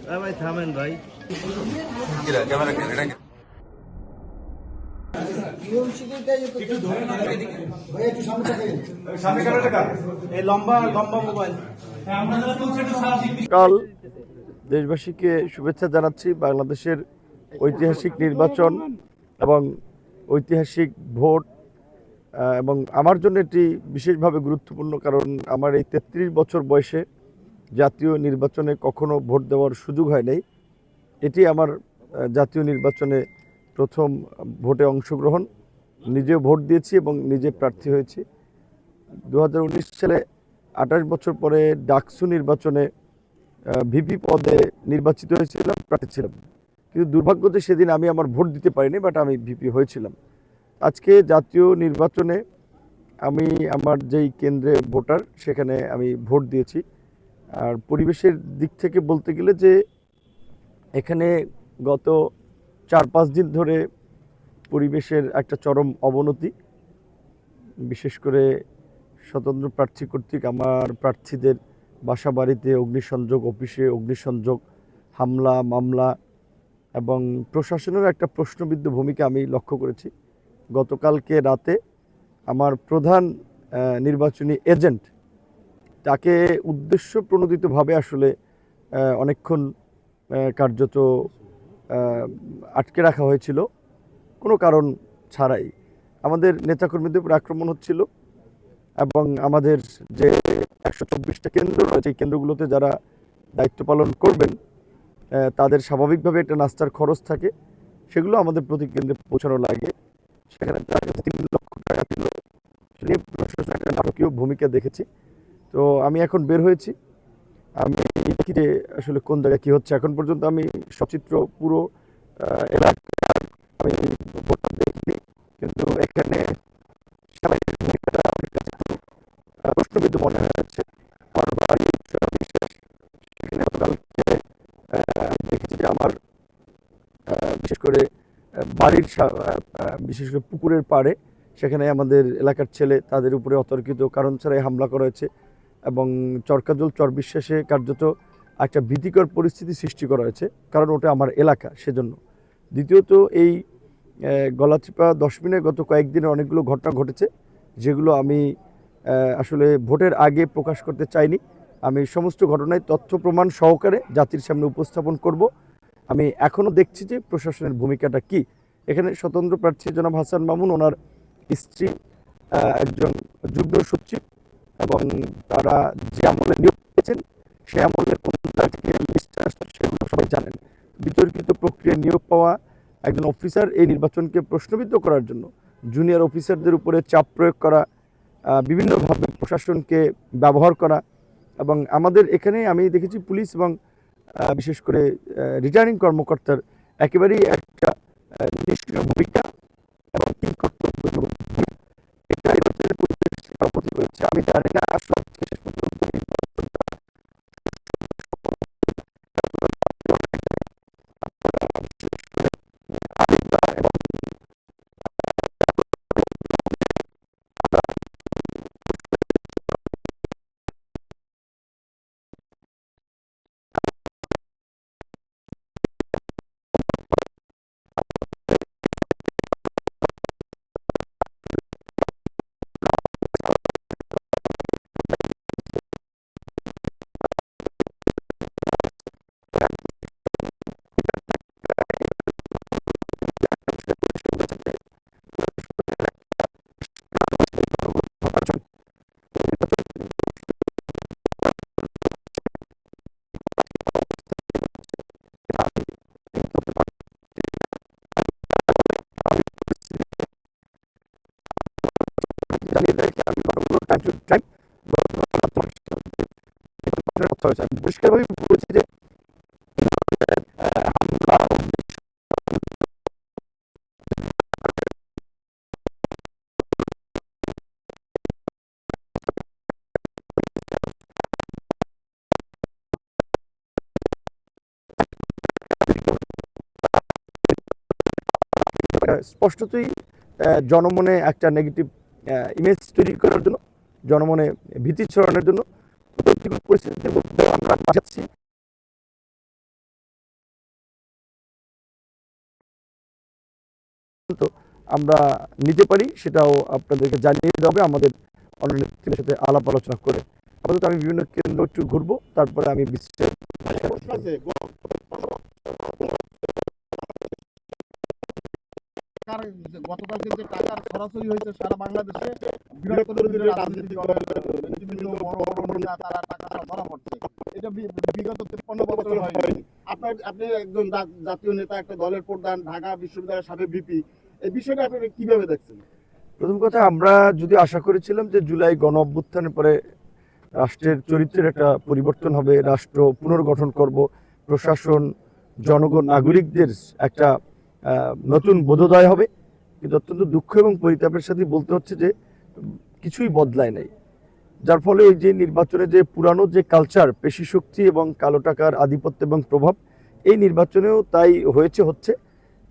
ভাই থামেন ভাই। কাল দেশবাসীকে শুভেচ্ছা জানাচ্ছি। বাংলাদেশের ঐতিহাসিক নির্বাচন এবং ঐতিহাসিক ভোট এবং আমার জন্য এটি বিশেষভাবে গুরুত্বপূর্ণ, কারণ আমার এই ৩৩ বছর বয়সে জাতীয় নির্বাচনে কখনো ভোট দেওয়ার সুযোগ হয় নাই। এটি আমার জাতীয় নির্বাচনে প্রথম ভোটে অংশগ্রহণ। নিজেও ভোট দিয়েছি এবং নিজে প্রার্থী হয়েছি। 2019 সালে 28 বছর পরে ডাকসু নির্বাচনে ভিপি পদে নির্বাচিত হয়েছিলাম, প্রার্থী ছিলাম। কিন্তু দুর্ভাগ্য যে সেদিন আমি আমার ভোট দিতে পারিনি, বাট আমি ভিপি হয়েছিলাম। আজকে জাতীয় নির্বাচনে আমি আমার যেই কেন্দ্রে ভোটার, সেখানে আমি ভোট দিয়েছি। আর পরিবেশের দিক থেকে বলতে গেলে যে এখানে গত 4-5 দিন ধরে পরিবেশের একটা চরম অবনতি, বিশেষ করে স্বতন্ত্র প্রার্থী কর্তৃক আমার প্রার্থীদের বাসা বাড়িতে অগ্নিসংযোগ, অফিসে অগ্নিসংযোগ, হামলা মামলা এবং প্রশাসনের একটা প্রশ্নবিদ্ধ ভূমিকা আমি লক্ষ্য করেছি। গতকালকে রাতে আমার প্রধান নির্বাচনী এজেন্ট, তাকে উদ্দেশ্য প্রণোদিতভাবে আসলে অনেকক্ষণ কার্যত আটকে রাখা হয়েছিল কোনো কারণ ছাড়াই। আমাদের নেতাকর্মীদের উপর আক্রমণ হচ্ছিল এবং আমাদের যে 124টা কেন্দ্র রয়েছে, এই কেন্দ্রগুলোতে যারা দায়িত্ব পালন করবেন তাদের স্বাভাবিকভাবে একটা নাস্তার খরচ থাকে, সেগুলো আমাদের প্রতি কেন্দ্রে পৌঁছানো লাগে। সেখানে তার কাছে 3 লক্ষ টাকা ছিল। সেটা প্রশাসন একটা নাটকীয় ভূমিকা দেখেছি। তো আমি এখন বের হয়েছি, আমি দেখি যে আসলে কোন জায়গায় কী হচ্ছে। এখন পর্যন্ত আমি সচিত্র পুরো এলাকার আমি ভোটটা দেখিনি, কিন্তু এখানে সেনাবাহিনীর ভূমিকাটা আমার কাছে একটু প্রশ্নবিদ্ধ মনে হয়েছে। আমার বাড়ি বিশ্বাস, সেখানে গতকালকে দেখেছি যে আমার বিশেষ করে বাড়ির বিশেষ করে পুকুরের পাড়ে, সেখানে আমাদের এলাকার ছেলে তাদের উপরে অতর্কিত কারণ ছাড়াই হামলা করা হয়েছে এবং চরকাজল চর বিশ্বাসে কার্যত একটা ভীতিকর পরিস্থিতি সৃষ্টি করা হয়েছে, কারণ ওটা আমার এলাকা সেজন্য। দ্বিতীয়ত এই গলাচিপা 10 মিনিটে গত কয়েকদিনে অনেকগুলো ঘটনা ঘটেছে, যেগুলো আমি আসলে ভোটের আগে প্রকাশ করতে চাইনি। আমি সমস্ত ঘটনায় তথ্য প্রমাণ সহকারে জাতির সামনে উপস্থাপন করব। আমি এখনও দেখছি যে প্রশাসনের ভূমিকাটা কি। এখানে স্বতন্ত্র প্রার্থী জনাব হাসান মামুন, ওনার স্ত্রী একজন যুগ্ম সচিব, এবং তারা যে আমলে নিয়োগ পেয়েছেন সে আমলের কোন থেকে লিস্ট আসতো সেগুলো সবাই জানেন। বিতর্কিত প্রক্রিয়ায় নিয়োগ পাওয়া একজন অফিসার এই নির্বাচনকে প্রশ্নবিদ্ধ করার জন্য জুনিয়র অফিসারদের উপরে চাপ প্রয়োগ করা, বিভিন্নভাবে প্রশাসনকে ব্যবহার করা, এবং আমাদের এখানে আমি দেখেছি পুলিশ এবং বিশেষ করে রিটার্নিং কর্মকর্তার একেবারেই একটা নিষ্ক্রিয় ভূমিকা এবং কি কর্তব্য এটাই হচ্ছে পরিবেশ করেছে। আমি জানি না আসলে শেষ পর্যন্ত জানিয়ে দেয় আমি ঘটনাগুলো টাইম টু টাইম পরিষ্কারভাবে বলেছি যে স্পষ্টতই জনমনে একটা নেগেটিভ ইমেজ তৈরি করার জন্য, জনমনে ভীতি ছড়ানোর জন্য পরিস্থিতির মধ্যে আমরা যাচ্ছি। সিদ্ধান্ত আমরা নিতে পারি সেটাও আপনাদেরকে জানিয়ে দেওয়া হবে আমাদের অন্য নেতৃত্বের সাথে আলাপ আলোচনা করে। আপাতত আমি বিভিন্ন কেন্দ্র একটু ঘুরবো, তারপরে আমি বিশ্বের গতকালকে যে টাকার ছড়াছড়ি হয়েছে সারা বাংলাদেশে, বৃহত্তর দিনের রাজনৈতিক দলের বিভিন্ন বড় বড় নেতা তারা টাকা ধরা পড়ছে। এটা বিগত 53 বছর হয়নি। আপনি একজন জাতীয় নেতা, একটা দলের প্রধান, ঢাকা বিশ্ববিদ্যালয়ের সাবেক ভিপি, এই বিষয়টা আপনি কিভাবে দেখছেন? প্রথম কথা, আমরা যদি আশা করেছিলাম যে জুলাই গণ অভ্যুত্থানের পরে রাষ্ট্রের চরিত্রের একটা পরিবর্তন হবে, রাষ্ট্র পুনর্গঠন করব, প্রশাসন, জনগণ, নাগরিকদের একটা নতুন বোধোদয় হবে, কিন্তু অত্যন্ত দুঃখ এবং পরিতাপের সাথে বলতে হচ্ছে যে কিছুই বদলায় নাই। যার ফলে এই যে নির্বাচনে যে পুরানো যে কালচার, পেশি শক্তি এবং কালো টাকার আধিপত্য এবং প্রভাব, এই নির্বাচনেও তাই হচ্ছে।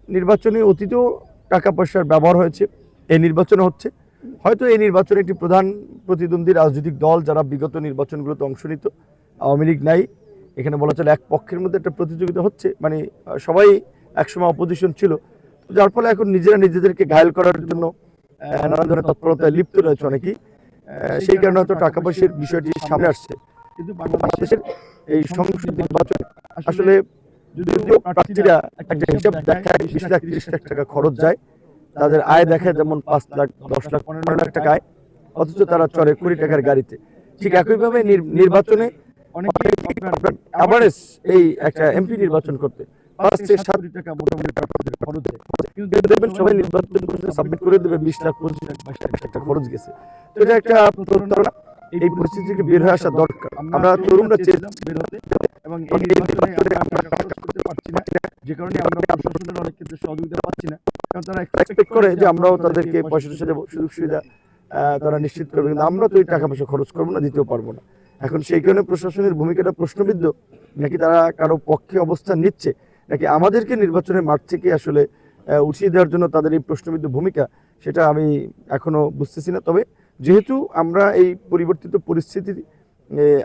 নির্বাচনে অতীতেও টাকা পয়সার ব্যবহার হয়েছে, এই নির্বাচনে হচ্ছে। হয়তো এই নির্বাচনে একটি প্রধান প্রতিদ্বন্দ্বী রাজনৈতিক দল যারা বিগত নির্বাচনগুলোতে অংশ নিত, আওয়ামী লীগ নাই, এখানে বলা চলে এক পক্ষের মধ্যে একটা প্রতিযোগিতা হচ্ছে, মানে সবাই একসময় অপোজিশন ছিল, যার ফলে এখন নিজেরা নিজেদেরকে ঘায়েল করার জন্য নানান ধরনের তৎপরতায় লিপ্ত রয়েছে অনেকেই। সেই কারণে হয়তো টাকা পয়সার বিষয়টি সামনে আসছে। কিন্তু বাংলাদেশের এই সংসদ নির্বাচনে আসলে যদিও প্রার্থীরা একটা হিসাব দেখায় 20 লাখ 30 লাখ টাকা খরচ যায়, তাদের আয় দেখায় যেমন 5 লাখ 10 লাখ 15 লাখ টাকা আয়, অথচ তারা চড়ে 20 টাকার গাড়িতে। ঠিক একইভাবে নির্বাচনে অ্যাভারেজ এই একটা এমপি নির্বাচন করতে 5 থেকে 7 কোটি টাকা মোটামুটি প্রার্থীদের খরচ যায়। কিন্তু দেখবেন সবাই নির্বাচন করতে সাবমিট করে দেবে 20 লাখ 25 লাখ 22 লাখ টাকা খরচ গেছে। তো এটা একটা প্রতারণা। এই পরিস্থিতি থেকে বের হয়ে আসা দরকার। আমরা তরুণরা চেয়েছিলাম বের হতে, এবং এই নির্বাচনে আমরা টাকা খরচ করতে পারছি না, যে কারণে আমরা প্রশাসনের অনেক ক্ষেত্রে সহযোগিতা পাচ্ছি না, কারণ তারা এক্সপেক্ট করে যে আমরাও তাদেরকে পয়সার সাথে সুযোগ সুবিধা তারা নিশ্চিত করবে, কিন্তু আমরা তো এই টাকা পয়সা খরচ করবো না, দিতেও পারবো না। এখন সেই কারণে প্রশাসনের ভূমিকাটা প্রশ্নবিদ্ধ, নাকি তারা কারো পক্ষে অবস্থান নিচ্ছে, নাকি আমাদেরকে নির্বাচনের মাঠ থেকে আসলে উঠিয়ে দেওয়ার জন্য তাদের এই প্রশ্নবিদ্ধ ভূমিকা, সেটা আমি এখনো বুঝতেছি না। তবে যেহেতু আমরা এই পরিবর্তিত পরিস্থিতি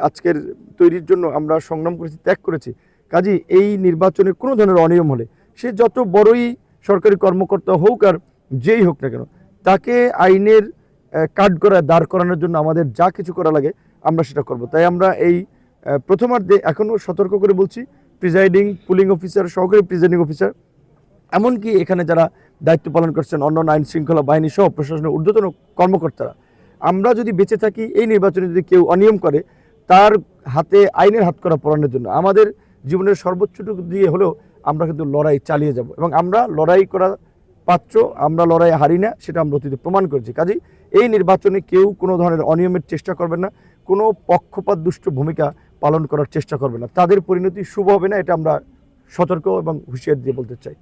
আজকের তৈরির জন্য আমরা সংগ্রাম করেছি, ত্যাগ করেছি, কাজেই এই নির্বাচনে কোনো ধরনের অনিয়ম হলে সে যত বড়ই সরকারি কর্মকর্তা হোক আর যেই হোক না কেন, তাকে আইনের কাঠগড়ায় দাঁড় করানোর জন্য আমাদের যা কিছু করা লাগে আমরা সেটা করব। তাই আমরা এই প্রথমার্ধে এখনও সতর্ক করে বলছি, প্রিজাইডিং পুলিং অফিসার, সহকারী প্রিজাইডিং অফিসার, এমনকি এখানে যারা দায়িত্ব পালন করছেন অন্যান্য আইন শৃঙ্খলা বাহিনী সহ প্রশাসনের ঊর্ধ্বতন কর্মকর্তারা, আমরা যদি বেঁচে থাকি, এই নির্বাচনে যদি কেউ অনিয়ম করে, তার হাতে আইনের হাতকড়া পরানোর জন্য আমাদের জীবনের সর্বোচ্চটুকু দিয়ে হলেও আমরা কিন্তু লড়াই চালিয়ে যাব, এবং আমরা লড়াই করা পাত্র, আমরা লড়াই হারি না, সেটা আমরা অতীতে প্রমাণ করেছি। কাজেই এই নির্বাচনে কেউ কোনো ধরনের অনিয়মের চেষ্টা করবে না, কোনো পক্ষপাত দুষ্ট ভূমিকা পালন করার চেষ্টা করবে না, তাদের পরিণতি শুভ হবে না, এটা আমরা সতর্ক এবং হুঁশিয়ার দিয়ে বলতে চাই।